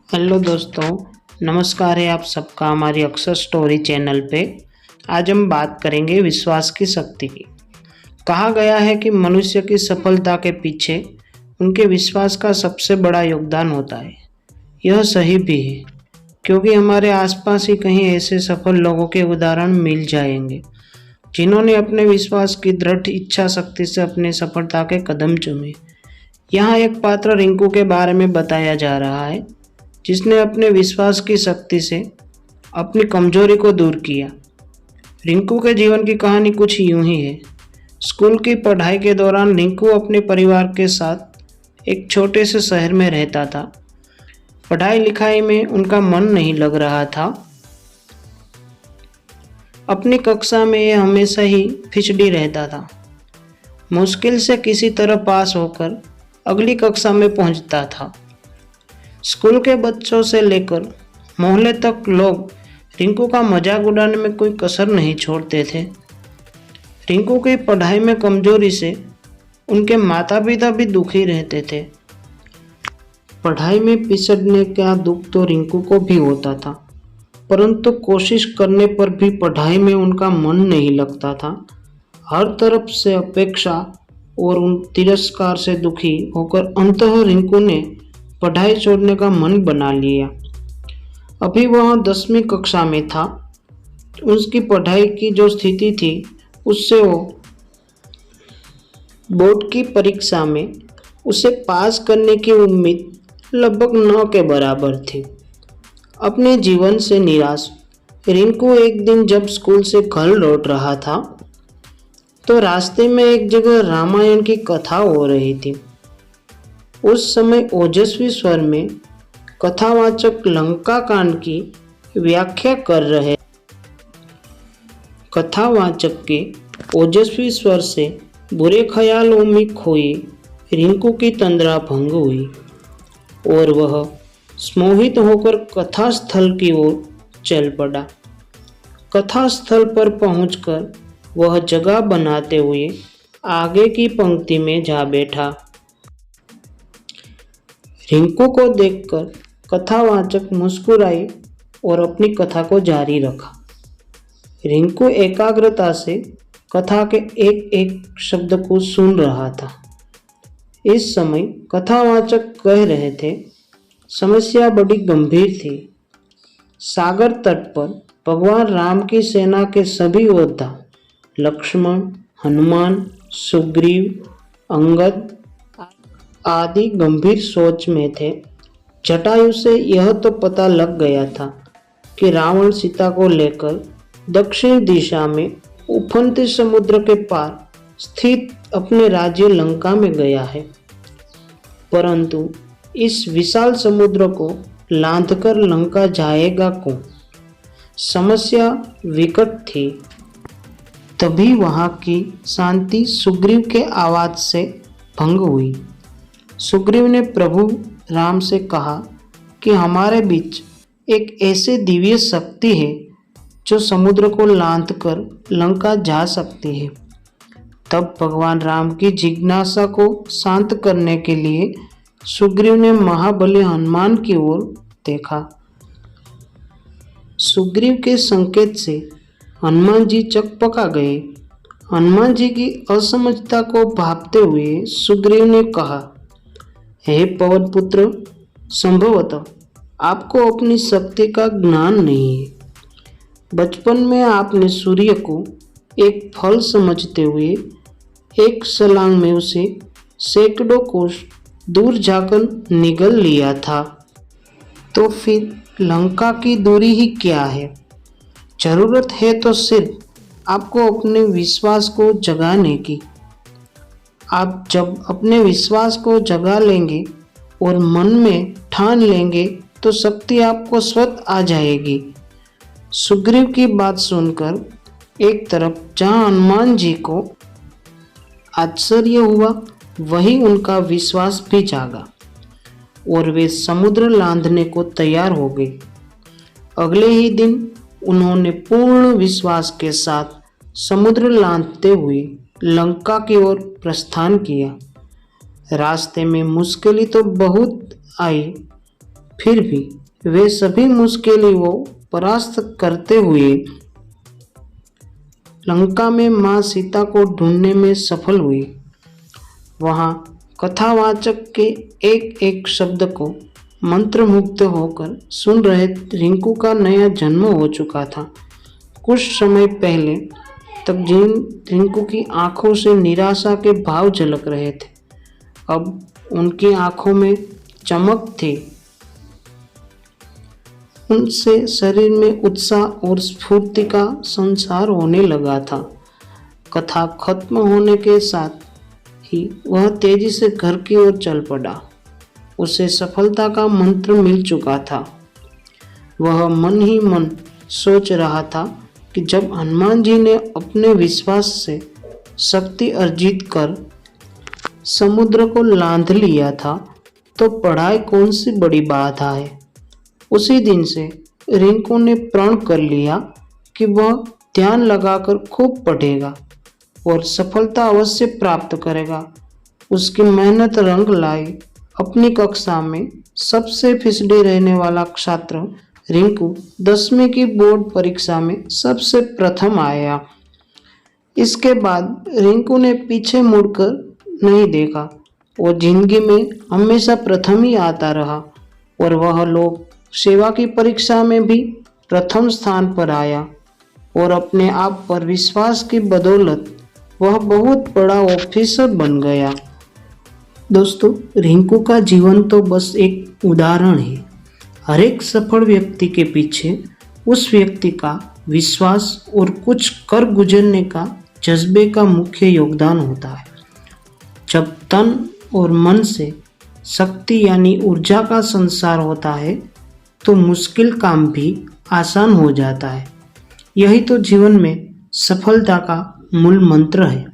Hello दोस्तों, नमस्कार है आप सबका हमारी अक्सर स्टोरी चैनल पे। आज हम बात करेंगे विश्वास की शक्ति की। कहा गया है कि मनुष्य की सफलता के पीछे उनके विश्वास का सबसे बड़ा योगदान होता है। यह सही भी है, क्योंकि हमारे आसपास ही कहीं ऐसे सफल लोगों के उदाहरण मिल जाएंगे जिन्होंने अपने विश्वास की दृढ़ इच्छा शक्ति से अपनी सफलता के कदम चूमे। यहाँ एक पात्र रिंकू के बारे में बताया जा रहा है, जिसने अपने विश्वास की शक्ति से अपनी कमजोरी को दूर किया। रिंकू के जीवन की कहानी कुछ यूं ही है। स्कूल की पढ़ाई के दौरान रिंकू अपने परिवार के साथ एक छोटे से शहर में रहता था। पढ़ाई लिखाई में उनका मन नहीं लग रहा था। अपनी कक्षा में यह हमेशा ही फिसडी रहता था। मुश्किल से किसी तरह पास होकर अगली कक्षा में पहुंचता था। स्कूल के बच्चों से लेकर मोहल्ले तक लोग रिंकू का मजाक उड़ाने में कोई कसर नहीं छोड़ते थे। रिंकू की पढ़ाई में कमजोरी से उनके माता पिता भी दुखी रहते थे। पढ़ाई में पिछड़ने का दुख तो रिंकू को भी होता था, परंतु कोशिश करने पर भी पढ़ाई में उनका मन नहीं लगता था। हर तरफ से अपेक्षा और उन तिरस्कार से दुखी होकर अंततः रिंकू ने पढ़ाई छोड़ने का मन बना लिया। अभी वह 10वीं कक्षा में था। उसकी पढ़ाई की जो स्थिति थी उससे वो बोर्ड की परीक्षा में उसे पास करने की उम्मीद लगभग 9 के बराबर थी। अपने जीवन से निराश रिंकू एक दिन जब स्कूल से घर लौट रहा था तो रास्ते में एक जगह रामायण की कथा हो रही थी। उस समय ओजस्वी स्वर में कथावाचक लंका कांड की व्याख्या कर रहे। कथावाचक के ओजस्वी स्वर से बुरे ख्यालों में खोई रिंकू की तंद्रा भंग हुई और वह सम्मोहित होकर कथा स्थल की ओर चल पड़ा। कथा स्थल पर पहुंचकर वह जगह बनाते हुए आगे की पंक्ति में जा बैठा। रिंकू को देखकर कथावाचक मुस्कुराई और अपनी कथा को जारी रखा। रिंकू एकाग्रता से कथा के एक एक शब्द को सुन रहा था। इस समय कथावाचक कह रहे थे, समस्या बड़ी गंभीर थी। सागर तट पर भगवान राम की सेना के सभी योद्धा लक्ष्मण, हनुमान, सुग्रीव, अंगद आदि गंभीर सोच में थे। जटायु से यह तो पता लग गया था कि रावण सीता को लेकर दक्षिण दिशा में उफनते समुद्र के पार स्थित अपने राज्य लंका में गया है, परंतु इस विशाल समुद्र को लांघकर लंका जाएगा कौन? समस्या विकट थी। तभी वहां की शांति सुग्रीव के आवाज से भंग हुई। सुग्रीव ने प्रभु राम से कहा कि हमारे बीच एक ऐसी दिव्य शक्ति है जो समुद्र को लांघकर लंका जा सकती है। तब भगवान राम की जिज्ञासा को शांत करने के लिए सुग्रीव ने महाबली हनुमान की ओर देखा। सुग्रीव के संकेत से हनुमान जी चकपका गए। हनुमान जी की असमझता को भांपते हुए सुग्रीव ने कहा, हे पवन पुत्र, संभवतः आपको अपनी शक्ति का ज्ञान नहीं है। बचपन में आपने सूर्य को एक फल समझते हुए एक छलांग में उसे सैकड़ों कोस दूर जाकर निगल लिया था। तो फिर लंका की दूरी ही क्या है? जरूरत है तो सिर्फ आपको अपने विश्वास को जगाने की। आप जब अपने विश्वास को जगा लेंगे और मन में ठान लेंगे तो शक्ति आपको स्वतः आ जाएगी। सुग्रीव की बात सुनकर एक तरफ जहां हनुमान जी को आश्चर्य हुआ, वहीं उनका विश्वास भी जागा और वे समुद्र लांघने को तैयार हो गए। अगले ही दिन उन्होंने पूर्ण विश्वास के साथ समुद्र लांघते हुए लंका की ओर प्रस्थान किया। रास्ते में मुश्किलें तो बहुत आई, फिर भी वे सभी मुश्किलें वो परास्त करते हुए लंका में मां सीता को ढूंढने में सफल हुई। वहां कथावाचक के एक एक शब्द को मंत्रमुग्ध होकर सुन रहे रिंकू का नया जन्म हो चुका था। कुछ समय पहले तक जिन रिंकू की आंखों से निराशा के भाव झलक रहे थे, अब उनकी आंखों में चमक थी। उनसे शरीर में उत्साह और स्फूर्ति का संचार होने लगा था। कथा खत्म होने के साथ ही वह तेजी से घर की ओर चल पड़ा। उसे सफलता का मंत्र मिल चुका था। वह मन ही मन सोच रहा था कि जब हनुमान जी ने अपने विश्वास से शक्ति अर्जित कर समुद्र को लांघ लिया था, तो पढ़ाई कौन सी बड़ी बाधा है। उसी दिन से रिंकू ने प्रण कर लिया कि वह ध्यान लगाकर खूब पढ़ेगा और सफलता अवश्य प्राप्त करेगा। उसकी मेहनत रंग लाई। अपनी कक्षा में सबसे फिसले रहने वाला छात्र रिंकू 10वीं की बोर्ड परीक्षा में सबसे प्रथम आया। इसके बाद रिंकू ने पीछे मुड़कर नहीं देखा। वो जिंदगी में हमेशा प्रथम ही आता रहा और वह लोग सेवा की परीक्षा में भी प्रथम स्थान पर आया और अपने आप पर विश्वास की बदौलत वह बहुत बड़ा ऑफिसर बन गया। दोस्तों, रिंकू का जीवन तो बस एक उदाहरण है। हर एक सफल व्यक्ति के पीछे उस व्यक्ति का विश्वास और कुछ कर गुजरने का जज्बे का मुख्य योगदान होता है। जब तन और मन से शक्ति यानी ऊर्जा का संसार होता है तो मुश्किल काम भी आसान हो जाता है। यही तो जीवन में सफलता का मूल मंत्र है।